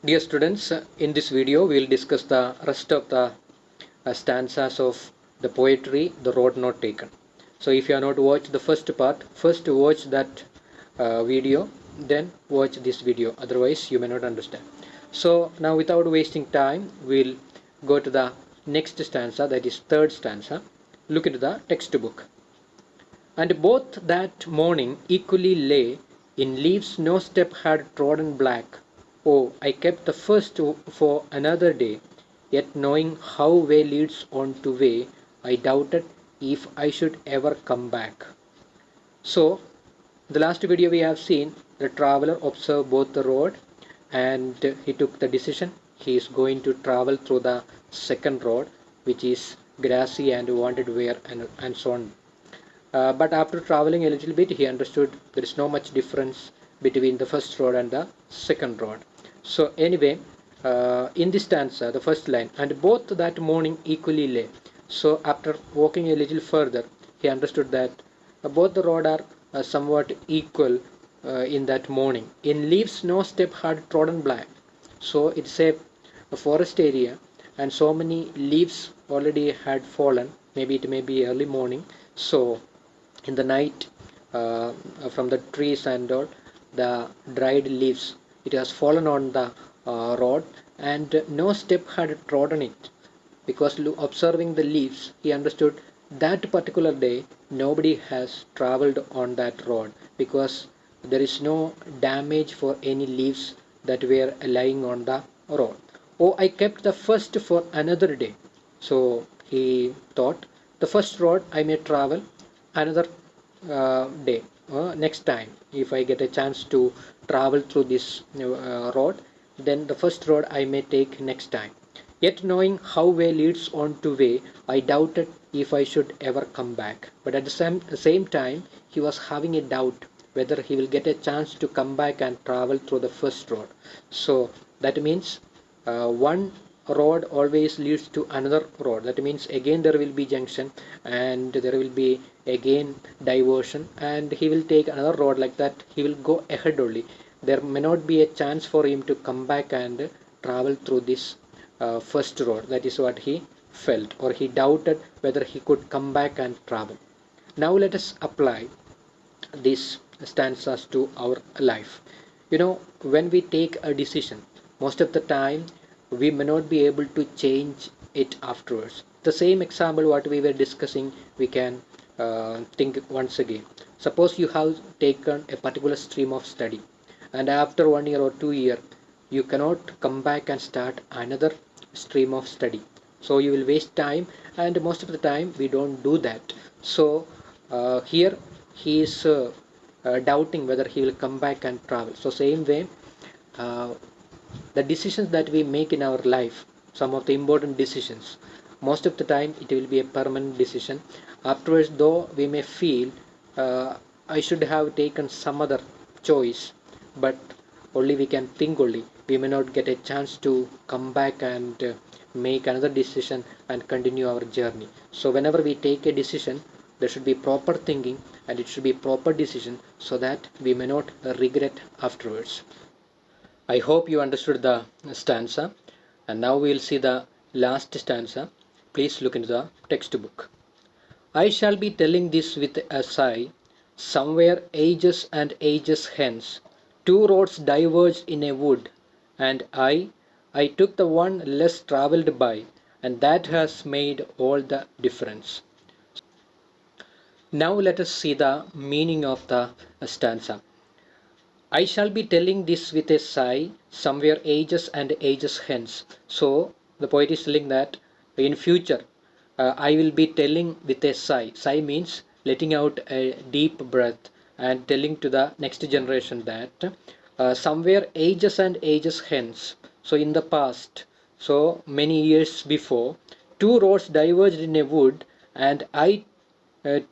Dear students, in this video we will discuss the rest of the stanzas of the poetry The Road Not Taken. So if you have not watched the first part, first watch that video, then watch this video, otherwise you may not understand. So now without wasting time, we'll go to the next stanza, that is third stanza. Look into the textbook. And both that morning equally lay in leaves no step had trodden black. Oh, I kept the first for another day, yet knowing how way leads on to way, I doubted if I should ever come back. So, the last video we have seen, the traveler observed both the road and he took the decision. He is going to travel through the second road, which is grassy and wanted wear and so on. But after traveling a little bit, he understood there is no much difference between the first road and the second road. So anyway, in this stanza, the first line, and both that morning equally lay. So after walking a little further, he understood that both the road are somewhat equal in that morning. In leaves no step had trodden black. So it's a forest area and so many leaves already had fallen. Maybe it may be early morning. So in the night, from the trees and all, the dried leaves, it has fallen on the road and no step had trodden it, because observing the leaves he understood that particular day nobody has traveled on that road, because there is no damage for any leaves that were lying on the road. Oh, I kept the first for another day. So he thought, the first road I may travel another day, next time if I get a chance to travel through this road, then the first road I may take next time. Yet knowing how way leads on to way, I doubted if I should ever come back. But at the same time, he was having a doubt whether he will get a chance to come back and travel through the first road. So that means one road always leads to another road. That means again there will be junction and there will be again diversion, and he will take another road. Like that he will go ahead only. There may not be a chance for him to come back and travel through this first road. That is what he felt, or he doubted whether he could come back and travel. Now let us apply these stanzas to our life. When we take a decision, most of the time we may not be able to change it afterwards. The same example what we were discussing, we can think once again. Suppose you have taken a particular stream of study, and after 1 year or 2 year you cannot come back and start another stream of study. So you will waste time, and most of the time we don't do that. So here he is doubting whether he will come back and travel. So same way, uh, the decisions that we make in our life, some of the important decisions, most of the time it will be a permanent decision. Afterwards, though, we may feel I should have taken some other choice, but only we can think only. We may not get a chance to come back and make another decision and continue our journey. So whenever we take a decision, there should be proper thinking and it should be proper decision, so that we may not regret afterwards. I hope you understood the stanza, and now we will see the last stanza. Please look into the textbook. I shall be telling this with a sigh. Somewhere ages and ages hence, two roads diverged in a wood, and I took the one less travelled by, and that has made all the difference. Now let us see the meaning of the stanza. I shall be telling this with a sigh, somewhere ages and ages hence. So the poet is telling that in future I will be telling with a sigh. Sigh means letting out a deep breath and telling to the next generation that somewhere ages and ages hence. So in the past, so many years before, two roads diverged in a wood, and I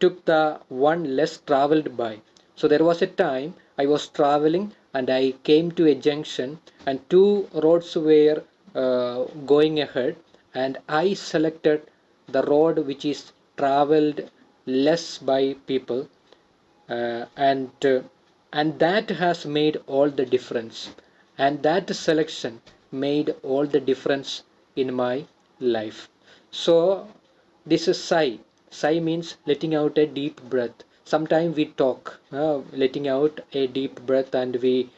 took the one less traveled by. So there was a time I was traveling and I came to a junction, and two roads were going ahead, and I selected the road which is traveled less by people, uh, and uh, and that has made all the difference, and that selection made all the difference in my life. So this is sigh. Sigh means letting out a deep breath. Sometimes we talk, letting out a deep breath, and we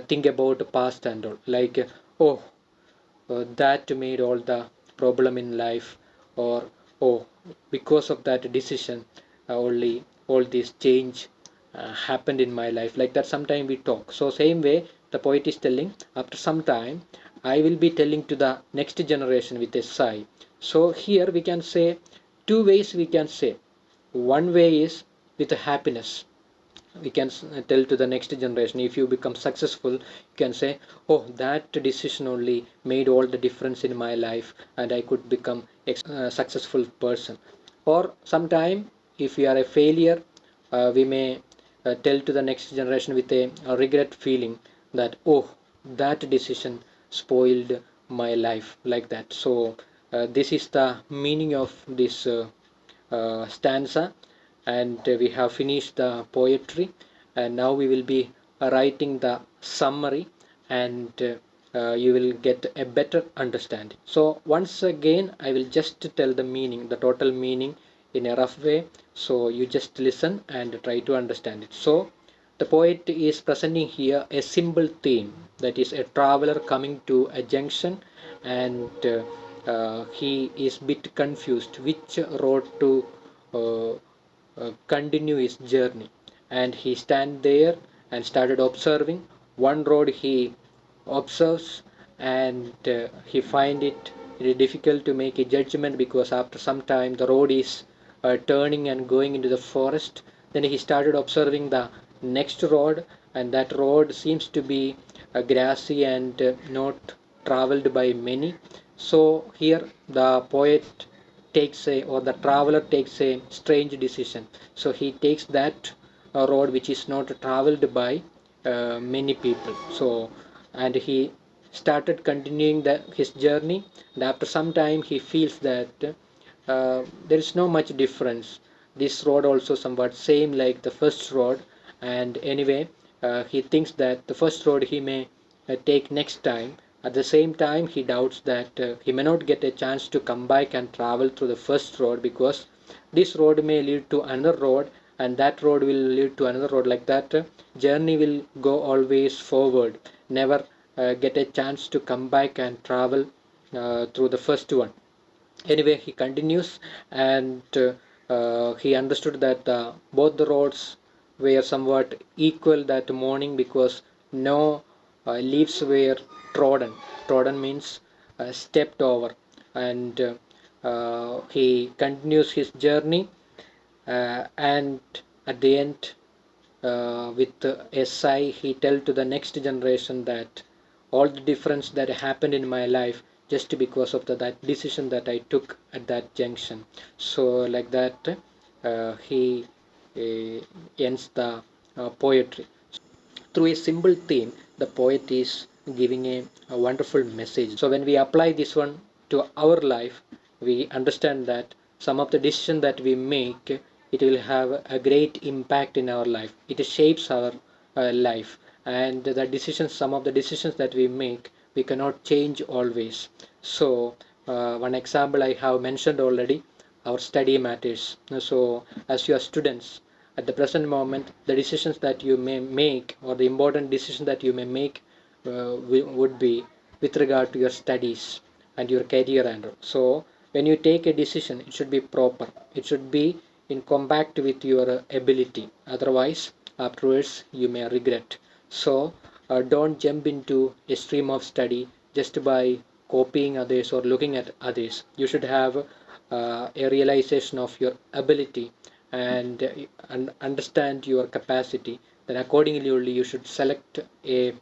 think about the past and all. Like, oh, that made all the problem in life, or oh, because of that decision, only all this change happened in my life. Like that, sometimes we talk. So same way, the poet is telling, after some time, I will be telling to the next generation with a sigh. So here we can say two ways we can say. One way is with happiness. We can tell to the next generation, if you become successful, you can say, oh, that decision only made all the difference in my life, and I could become a successful person. Or sometime, if we are a failure, we may tell to the next generation with a regret feeling that, oh, that decision spoiled my life, like that. So this is the meaning of this stanza, and we have finished the poetry, and now we will be writing the summary, and you will get a better understanding. So once again, I will just tell the meaning, the total meaning, in a rough way, so you just listen and try to understand it. So the poet is presenting here a simple theme, that is a traveler coming to a junction, and he is bit confused which road to uh, continue his journey. And he stand there and started observing. One road he observes, and he find it really difficult to make a judgment, because after some time the road is turning and going into the forest. Then he started observing the next road, and that road seems to be grassy and not traveled by many. So here the poet takes a, or the traveler takes a strange decision. So he takes that road which is not traveled by many people. So, and he started continuing his journey, and after some time he feels that there is no much difference. This road also somewhat same like the first road, and anyway, he thinks that the first road he may take next time. At the same time, he doubts that he may not get a chance to come back and travel through the first road, because this road may lead to another road, and that road will lead to another road. Like that, journey will go always forward, never get a chance to come back and travel through the first one. Anyway, he continues, and he understood that both the roads were somewhat equal that morning, because no leaves were trodden. Trodden means stepped over. And he continues his journey, and at the end, with a sigh, he tell to the next generation that all the difference that happened in my life just because of that decision that I took at that junction. So like that, he ends the poetry. Through a simple theme, the poet is giving a wonderful message. So when we apply this one to our life, we understand that some of the decisions that we make, it will have a great impact in our life. It shapes our life, and the decisions, some of the decisions that we make, we cannot change always. So one example I have mentioned already, our study matters. So as you are students, at the present moment, the decisions that you may make, or the important decision that you may make, would be with regard to your studies and your career and all. So when you take a decision, it should be proper, it should be in compact with your ability, otherwise afterwards you may regret. So don't jump into a stream of study just by copying others or looking at others. You should have a realization of your ability, and understand your capacity. Then accordingly only you should select a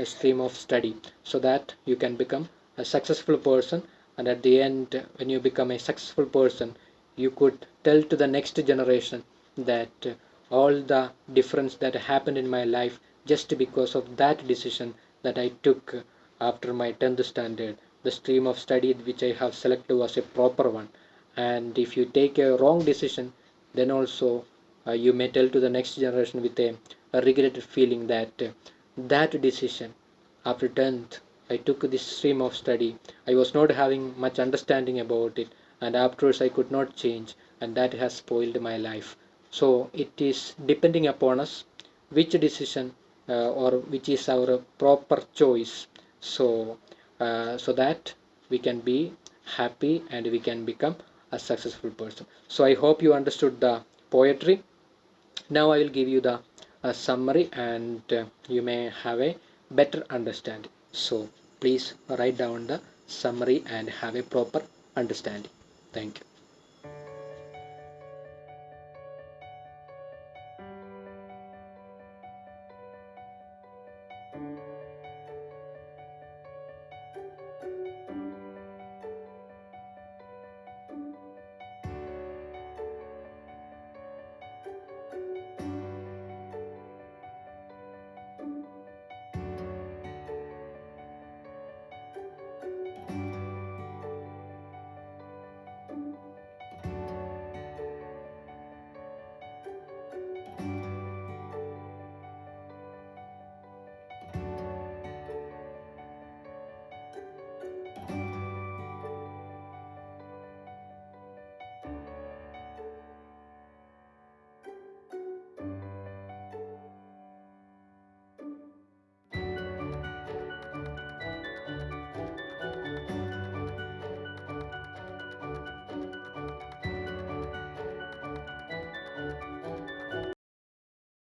stream of study, so that you can become a successful person. And at the end, when you become a successful person, you could tell to the next generation that all the difference that happened in my life just because of that decision that I took after my 10th standard. The stream of study which I have selected was a proper one. And if you take a wrong decision, then also you may tell to the next generation with a regretted feeling that that decision after 10th I took this stream of study. I was not having much understanding about it, and afterwards I could not change, and that has spoiled my life. So it is depending upon us which decision or which is our proper choice. So so that we can be happy and we can become a successful person. So I hope you understood the poetry. Now I will give you the summary, and you may have a better understanding. So please write down the summary and have a proper understanding. Thank you.